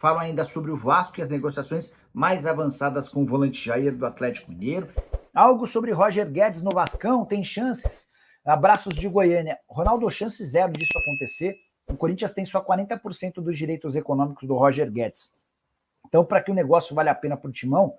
Falo ainda sobre o Vasco e as negociações mais avançadas com o volante Jair do Atlético Mineiro. Algo sobre Roger Guedes no Vascão, tem chances? Abraços de Goiânia. Ronaldo, chance zero disso acontecer. O Corinthians tem só 40% dos direitos econômicos do Roger Guedes. Então, para que o negócio valha a pena para o Timão,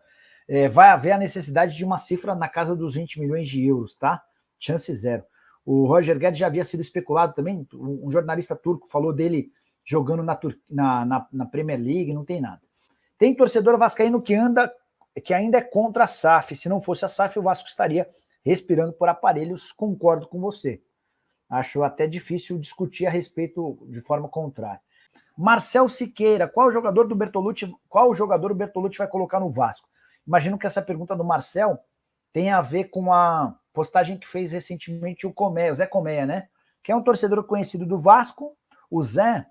vai haver a necessidade de uma cifra na casa dos 20 milhões de euros, tá? Chance zero. O Roger Guedes já havia sido especulado também, um jornalista turco falou dele jogando na Premier League, não tem nada. Tem torcedor vascaíno que ainda é contra a SAF. Se não fosse a SAF, o Vasco estaria respirando por aparelhos, concordo com você. Acho até difícil discutir a respeito de forma contrária. Marcel Siqueira, qual jogador o Bertolucci vai colocar no Vasco? Imagino que essa pergunta do Marcel tem a ver com a postagem que fez recentemente o Zé Colmeia, né? Que é um torcedor conhecido do Vasco. O Zé,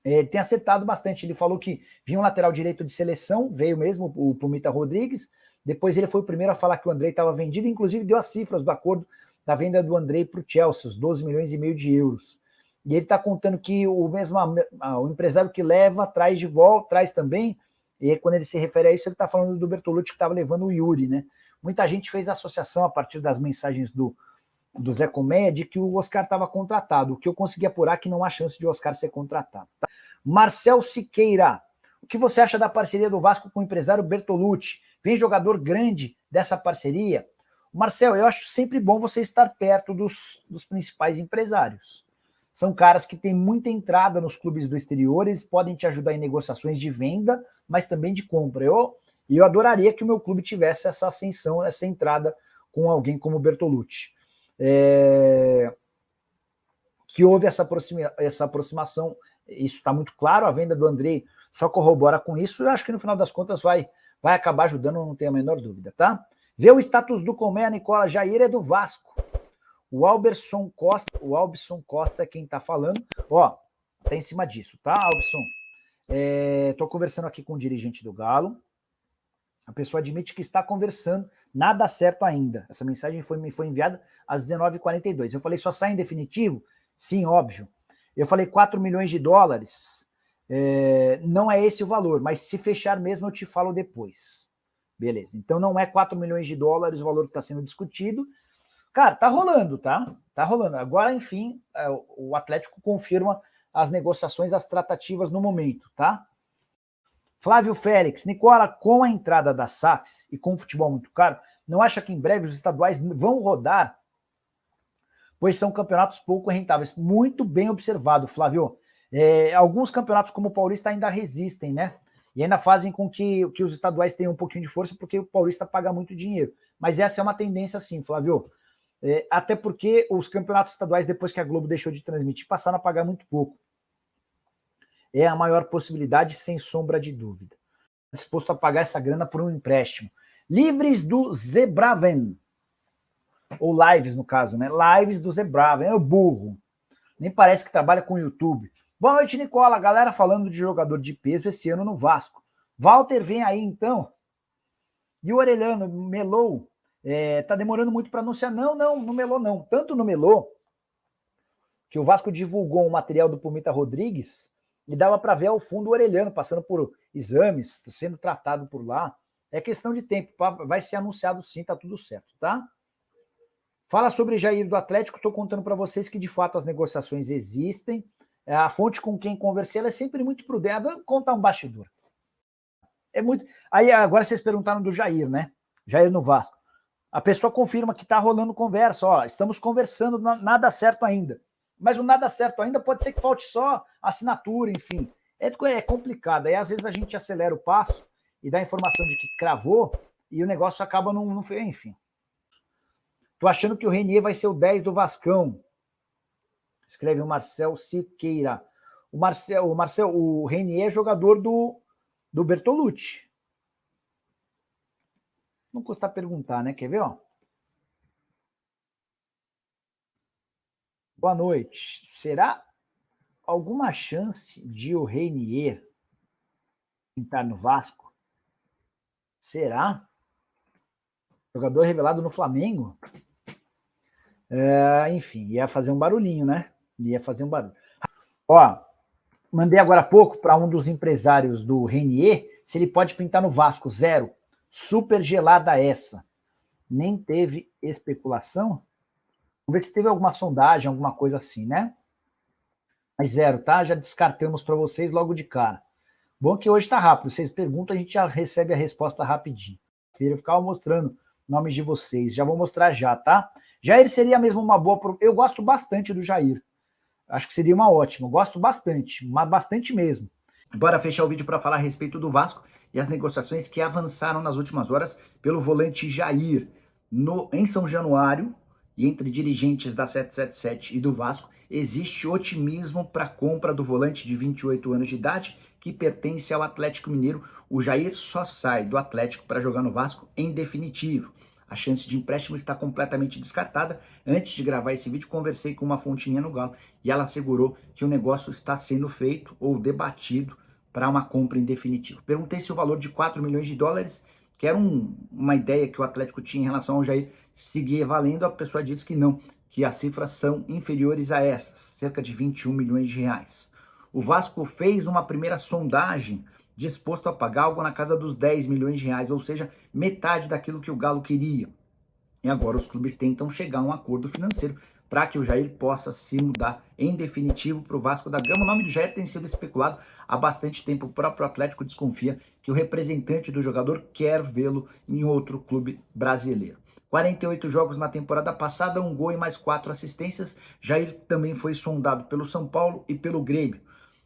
ele tem acertado bastante. Ele falou que vinha um lateral direito de seleção, veio mesmo o Pumita Rodrigues. Depois ele foi o primeiro a falar que o Andrei estava vendido, inclusive deu as cifras do acordo da venda do Andrei para o Chelsea, os 12 milhões e meio de euros. E ele está contando que o empresário que leva, traz de volta, traz também, e quando ele se refere a isso, ele está falando do Bertolucci que estava levando o Yuri, né? Muita gente fez associação a partir das mensagens do Zé Colmeia de que o Oscar estava contratado. O que eu consegui apurar é que não há chance de o Oscar ser contratado. Tá? Marcel Siqueira, o que você acha da parceria do Vasco com o empresário Bertolucci? Vem jogador grande dessa parceria? Marcel, eu acho sempre bom você estar perto dos principais empresários. São caras que têm muita entrada nos clubes do exterior, eles podem te ajudar em negociações de venda, mas também de compra. Eu adoraria que o meu clube tivesse essa ascensão, essa entrada com alguém como o Bertolucci. Que houve essa aproximação, isso está muito claro, a venda do Andrei só corrobora com isso, eu acho que no final das contas vai acabar ajudando, não tenho a menor dúvida, tá? Vê o status do Colmeia, Nicola. Jair é do Vasco. O Albson Costa é quem está falando. Ó, tá em cima disso, tá, Albson? Estou conversando aqui com o dirigente do Galo. A pessoa admite que está conversando, nada certo ainda. Essa mensagem me foi enviada às 19h42. Eu falei, só sai em definitivo? Sim, óbvio. Eu falei 4 milhões de dólares. Não é esse o valor, mas se fechar mesmo eu te falo depois. Beleza, então não é 4 milhões de dólares o valor que está sendo discutido. Cara, tá rolando, tá? Tá rolando. Agora, enfim, o Atlético confirma as negociações, as tratativas no momento, tá? Flávio Félix, Nicola, com a entrada das SAFs e com o futebol muito caro, não acha que em breve os estaduais vão rodar? Pois são campeonatos pouco rentáveis. Muito bem observado, Flávio. Alguns campeonatos como o Paulista ainda resistem, né? E ainda fazem com que os estaduais tenham um pouquinho de força, porque o Paulista paga muito dinheiro. Mas essa é uma tendência, sim, Flávio. Até porque os campeonatos estaduais, depois que a Globo deixou de transmitir, passaram a pagar muito pouco. É a maior possibilidade, sem sombra de dúvida. Disposto a pagar essa grana por um empréstimo. Livres do Zebraven. Ou lives, no caso, né? Lives do Zebraven. É o burro. Nem parece que trabalha com o YouTube. Boa noite, Nicola. Galera falando de jogador de peso esse ano no Vasco. Walter, vem aí, então. E o Orelhano, melou. Tá demorando muito para anunciar. Não melou, não. Tanto no melou, que o Vasco divulgou um material do Pumita Rodrigues e dava para ver ao fundo o Orelhano, passando por exames, sendo tratado por lá. É questão de tempo. Vai ser anunciado sim, tá tudo certo, tá? Fala sobre Jair do Atlético, estou contando para vocês que, de fato, as negociações existem. A fonte com quem conversei ela é sempre muito prudente. Vou contar um bastidor. Aí, agora vocês perguntaram do Jair, né? Jair no Vasco. A pessoa confirma que está rolando conversa. Ó, estamos conversando, nada certo ainda. Mas o nada certo ainda pode ser que falte só assinatura, enfim. É complicado. Aí, às vezes, a gente acelera o passo e dá a informação de que cravou e o negócio acaba não enfim. Tô achando que o Renier vai ser o 10 do Vascão. Escreve o Marcel Siqueira. O Renier é jogador do Bertolucci. Não custa perguntar, né? Quer ver, ó? Boa noite. Será alguma chance de o Renier entrar no Vasco? Será? Jogador revelado no Flamengo? Enfim, ia fazer um barulhinho, né? Ia fazer um barulho. Ó, Mandei agora há pouco para um dos empresários do Renier se ele pode pintar no Vasco. 0. Super gelada essa. Nem teve especulação. Vamos ver se teve alguma sondagem, alguma coisa assim, né? Mas 0, tá? Já descartamos para vocês logo de cara. Bom que hoje está rápido. Vocês perguntam, a gente já recebe a resposta rapidinho. Eu ficava mostrando nomes de vocês. Já vou mostrar já, tá? Jair seria mesmo uma boa... Eu gosto bastante do Jair. Acho que seria uma ótima. Gosto bastante, mas bastante mesmo. Bora fechar o vídeo para falar a respeito do Vasco e as negociações que avançaram nas últimas horas pelo volante Jair. Em São Januário, e entre dirigentes da 777 e do Vasco, existe otimismo para a compra do volante de 28 anos de idade, que pertence ao Atlético Mineiro. O Jair só sai do Atlético para jogar no Vasco em definitivo. A chance de empréstimo está completamente descartada. Antes de gravar esse vídeo, conversei com uma fonte minha no Galo e ela assegurou que o negócio está sendo feito ou debatido para uma compra em definitivo. Perguntei se o valor de 4 milhões de dólares, que era uma ideia que o Atlético tinha em relação ao Jair, seguia valendo. A pessoa disse que não, que as cifras são inferiores a essas, cerca de 21 milhões de reais. O Vasco fez uma primeira sondagem disposto a pagar algo na casa dos 10 milhões de reais, ou seja, metade daquilo que o Galo queria. E agora os clubes tentam chegar a um acordo financeiro para que o Jair possa se mudar em definitivo para o Vasco da Gama. O nome do Jair tem sido especulado há bastante tempo. O próprio Atlético desconfia que o representante do jogador quer vê-lo em outro clube brasileiro. 48 jogos na temporada passada, 1 gol e mais 4 assistências. Jair também foi sondado pelo São Paulo e pelo Grêmio.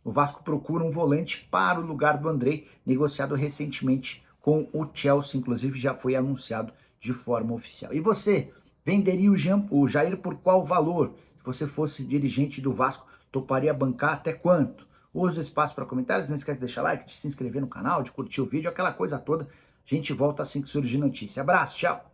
O Vasco procura um volante para o lugar do Andrei, negociado recentemente com o Chelsea, inclusive já foi anunciado de forma oficial. E você, venderia o Jair por qual valor? Se você fosse dirigente do Vasco, toparia bancar até quanto? Use o espaço para comentários, não esquece de deixar like, de se inscrever no canal, de curtir o vídeo, aquela coisa toda. A gente volta assim que surgir notícia. Abraço, tchau!